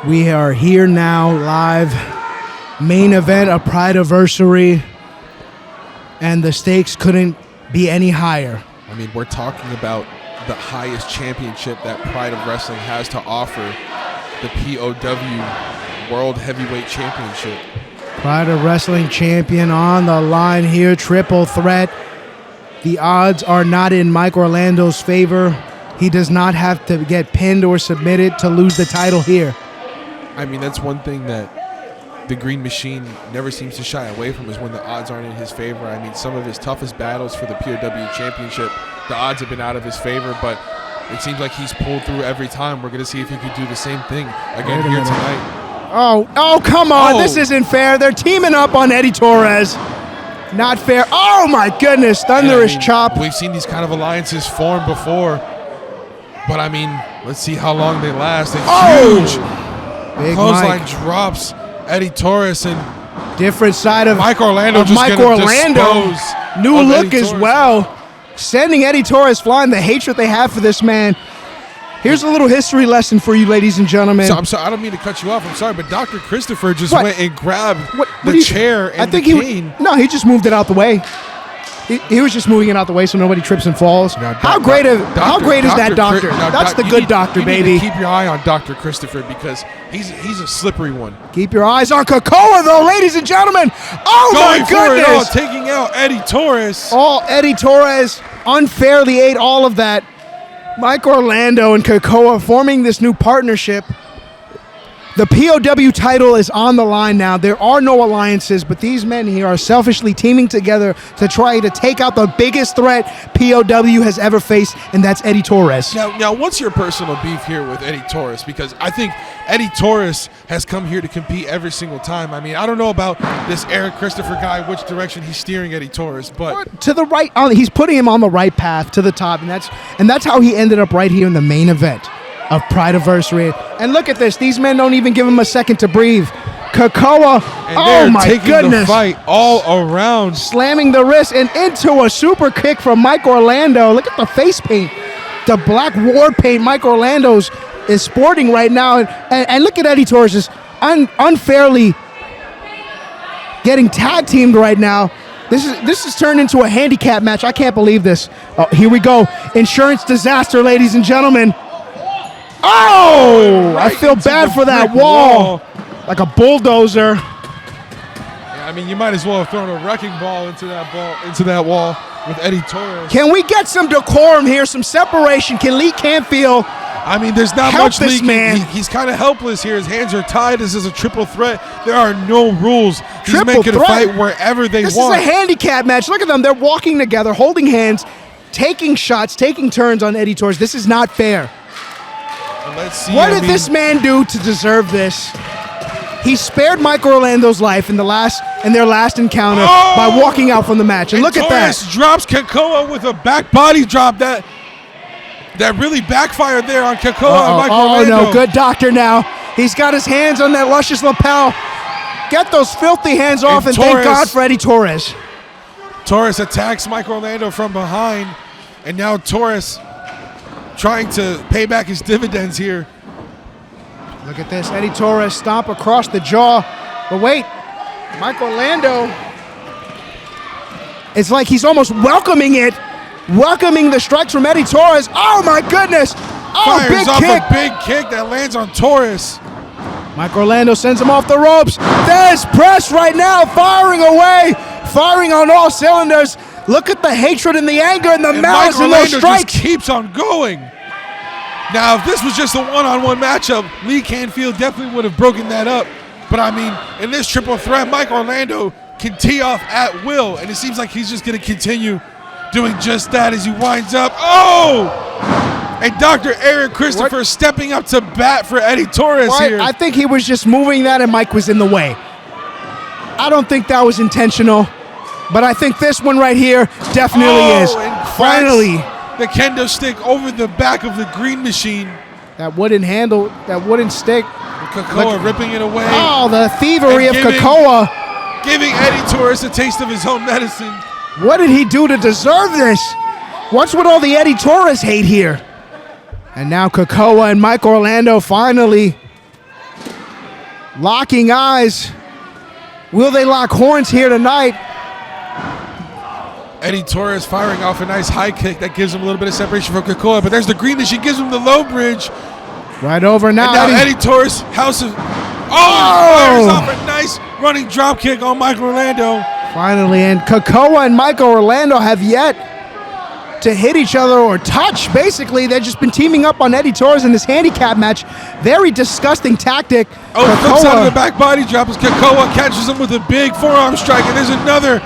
We are here now, live, main event of Prideaversary, and the stakes couldn't be any higher. I mean, we're talking about the highest championship that Pride of Wrestling has to offer, the POW World Heavyweight Championship. Pride of Wrestling champion on the line here, triple threat. The odds are not in Mike Orlando's favor. He does not have to get pinned or submitted to lose the title here. I mean, that's one thing that the Green Machine never seems to shy away from, is when the odds aren't in his favor. I mean, some of his toughest battles for the POW Championship, the odds have been out of his favor, but it seems like he's pulled through every time. We're going to see if he could do the same thing again here tonight. Oh, come on. This isn't fair. They're teaming up on Eddie Torres. Not fair. Oh, my goodness. Thunderous chop. We've seen these kind of alliances form before, but, I mean, let's see how long they last. Huge clothesline drops Eddie Torres, and different side of Mike Orlando of just Mike Orlando. New look as well. Sending Eddie Torres flying, the hatred they have for this man. Here's a little history lesson for you, ladies and gentlemen. So, I'm sorry, I don't mean to cut you off. I'm sorry, but Dr. Christopher just went and grabbed the chair and the cane. He just moved it out the way. He was just moving it out the way so nobody trips and falls. How great is that doctor? That's the good doctor, baby. You need to keep your eye on Dr. Christopher, because he's a slippery one. Keep your eyes on Kekoa, though, ladies and gentlemen. Oh, my goodness. Taking out Eddie Torres. Eddie Torres unfairly ate all of that. Mike Orlando and Kekoa forming this new partnership. The POW title is on the line now. There are no alliances, but these men here are selfishly teaming together to try to take out the biggest threat POW has ever faced, and that's Eddie Torres. Now, what's your personal beef here with Eddie Torres? Because I think Eddie Torres has come here to compete every single time. I mean, I don't know about this Eric Christopher guy, which direction he's steering Eddie Torres, but to the right, he's putting him on the right path to the top, and that's how he ended up right here in the main event of Prideaversary. And look at this. These men don't even give him a second to breathe. Kekoa, oh my goodness. The fight all around. Slamming the wrist and into a super kick from Mike Orlando. Look at the face paint. The black war paint Mike Orlando's is sporting right now. And look at Eddie Torres just unfairly getting tag teamed right now. This is turned into a handicap match. I can't believe this. Oh, here we go. Insurance disaster, ladies and gentlemen. Oh, I feel bad for that wall. Like a bulldozer. Yeah, I mean, you might as well have thrown a wrecking ball into that wall. with Eddie Torres. Can we get some decorum here, some separation? Can Lee Canfield I mean, there's not help much this leaking. man? He's kind of helpless here. His hands are tied. This is a triple threat. There are no rules. These Triple men can threat? fight wherever they This want. is a handicap match. Look at them. They're walking together, holding hands, taking shots, taking turns on Eddie Torres. This is not fair. Let's see. What did this man do to deserve this? He spared Mike Orlando's life in their last encounter by walking out from the match. And look at that. Torres drops Kekoa with a back body drop that really backfired there on Kekoa and Mike Orlando. No, good doctor now. He's got his hands on that luscious lapel. Get those filthy hands off and thank God for Eddie Torres. Torres attacks Mike Orlando from behind, and now Torres trying to pay back his dividends here. Look at this. Eddie Torres stomp across the jaw. But wait, Mike Orlando, it's like he's almost welcoming it. Welcoming the strikes from Eddie Torres. Oh my goodness. Oh, Fires big off kick. a big kick that lands on Torres. Mike Orlando sends him off the ropes. There's press right now, firing away, firing on all cylinders. Look at the hatred and the anger and the malice in those strikes. Just keeps on going. Now, if this was just a one-on-one matchup, Lee Canfield definitely would have broken that up. But I mean, in this triple threat, Mike Orlando can tee off at will, and it seems like he's just going to continue doing just that as he winds up. Oh! And Dr. Eric Christopher stepping up to bat for Eddie Torres here. I think he was just moving that and Mike was in the way. I don't think that was intentional, but I think this one right here definitely is. And finally, the kendo stick over the back of the green machine. That wooden handle, that wooden stick. Kekoa ripping it away. Oh, the thievery of Kekoa. Giving Eddie Torres a taste of his own medicine. What did he do to deserve this? What's with all the Eddie Torres hate here? And now Kekoa and Mike Orlando finally locking eyes. Will they lock horns here tonight? Eddie Torres firing off a nice high kick that gives him a little bit of separation from Kekoa, but there's the green that she gives him the low bridge. Right over now. And now Eddie Torres, House of... fires off a nice running drop kick on Mike Orlando. Finally, and Kekoa and Mike Orlando have yet to hit each other or touch. Basically, they've just been teaming up on Eddie Torres in this handicap match. Very disgusting tactic. Flips out of the back body drop as Kekoa catches him with a big forearm strike, and there's another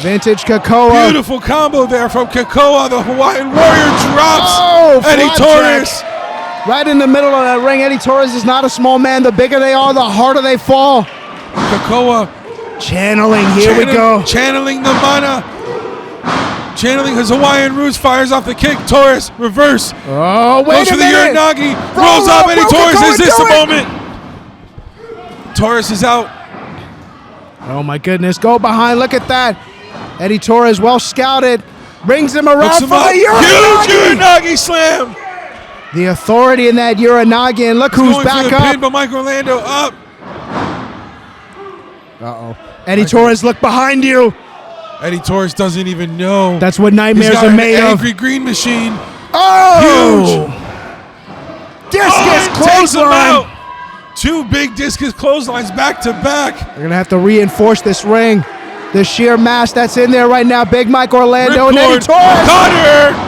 vintage Kekoa. Beautiful combo there from Kekoa. The Hawaiian Warrior drops Eddie Torres. Right in the middle of that ring. Eddie Torres is not a small man. The bigger they are, the harder they fall. Kekoa channeling. Here we go. Channeling the mana. Channeling his Hawaiian roots. Fires off the kick. Torres reverse. Oh, wait a minute. Goes for the Uranagi. Rolls up. Eddie Torres. Is this the moment? Torres is out. Oh my goodness. Go behind. Look at that. Eddie Torres, well scouted. Brings him around for the Uranagi. Huge Uranagi slam. The authority in that Uranagi, and look who's back up. Pin by Mike Orlando up. Uh-oh. Eddie Torres, look behind you. Eddie Torres doesn't even know. That's what nightmares are made of. Angry green machine. Oh! Huge. Discus clothesline. Two big discus clotheslines back to back. They're going to have to reinforce this ring. The sheer mass that's in there right now. Big Mike Orlando and Eddie Torres. Cutter.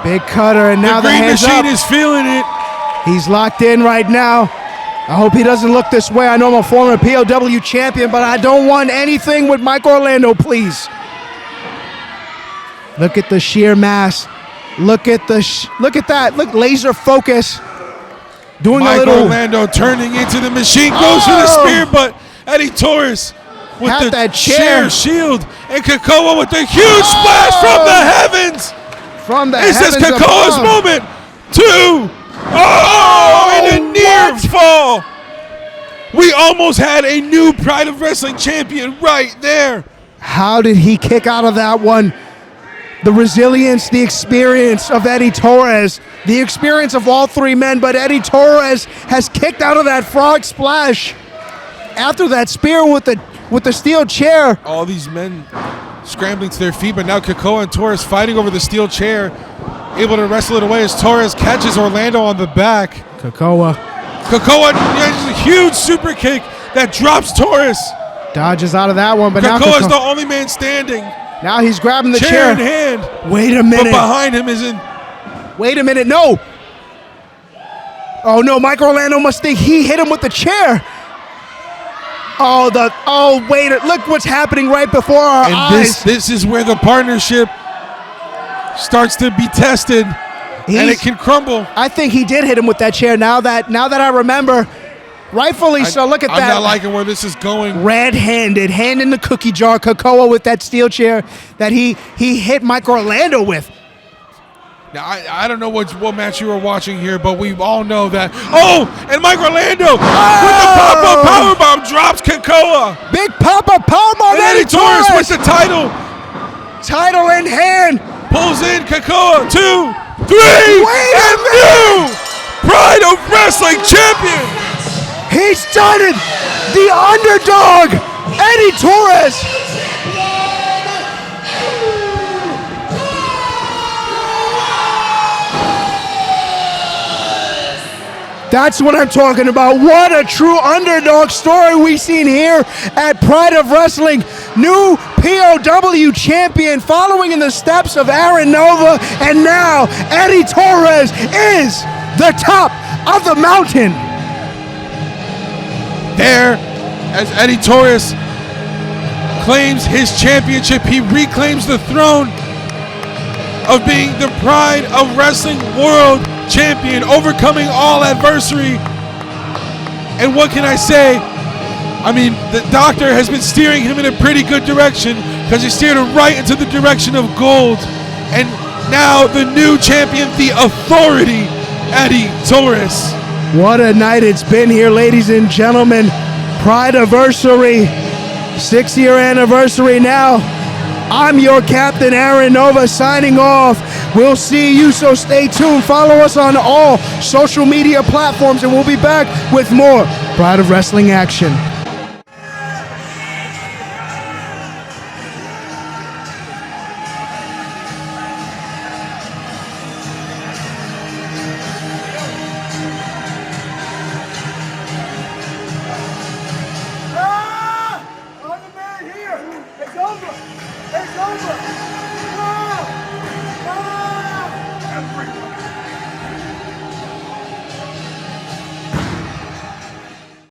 Big cutter, and now the hands up. The green machine is feeling it. He's locked in right now. I hope he doesn't look this way. I know I'm a former POW champion, but I don't want anything with Mike Orlando, please. Look at the sheer mass. Look at that. Look, laser focus. Doing Mike a little. Orlando turning into the machine. Goes for the spear, but Eddie Torres with the chair shield. And Kekoa with the huge splash from the heavens. From the heavens. Is this Kekoa's moment? Two. And a near fall. We almost had a new Pride of Wrestling champion right there. How did he kick out of that one? The resilience, the experience of Eddie Torres, the experience of all three men, but Eddie Torres has kicked out of that frog splash after that spear with the steel chair. All these men scrambling to their feet, but now Kekoa and Torres fighting over the steel chair, able to wrestle it away as Torres catches Orlando on the back. Kekoa, a huge super kick that drops Torres. Dodges out of that one, but Kekoa's the only man standing. Now he's grabbing the chair in chair. hand. Wait a But minute. behind him isn't. Wait a minute. No. Oh, no. Mike Orlando must think he hit him with the chair. Oh, wait. Look what's happening right before our eyes. This is where the partnership starts to be tested, and it can crumble. I think he did hit him with that chair. Now that I remember, rightfully so. Look at that. I'm not liking where this is going. Red-handed, hand in the cookie jar. Kekoa with that steel chair that he hit Mike Orlando with. Now, I don't know what match you were watching here, but we all know that. Oh, and Mike Orlando with the pop-up powerbomb drops Kekoa. Big pop-up powerbomb. And Eddie Taurus with the title. Title in hand. Pulls in Kekoa. 2, 3. Wait a minute. Pride of Wrestling champion. He's done it. The underdog, Eddie Taurus. That's what I'm talking about. What a true underdog story we've seen here at Pride of Wrestling. New POW champion following in the steps of Aaron Nova. And now Eddie Taurus is the top of the mountain. There, as Eddie Taurus claims his championship, he reclaims the throne of being the Pride of Wrestling World Champion, overcoming all adversity. And what can I say? I mean, the doctor has been steering him in a pretty good direction, because he steered him right into the direction of gold. And now the new champion, the Authority, Eddie Taurus. What a night it's been here, ladies and gentlemen. Prideaversary, 6-year anniversary now. I'm your captain, Aaron Nova, signing off. We'll see you, so stay tuned. Follow us on all social media platforms, and we'll be back with more Pride of Wrestling action.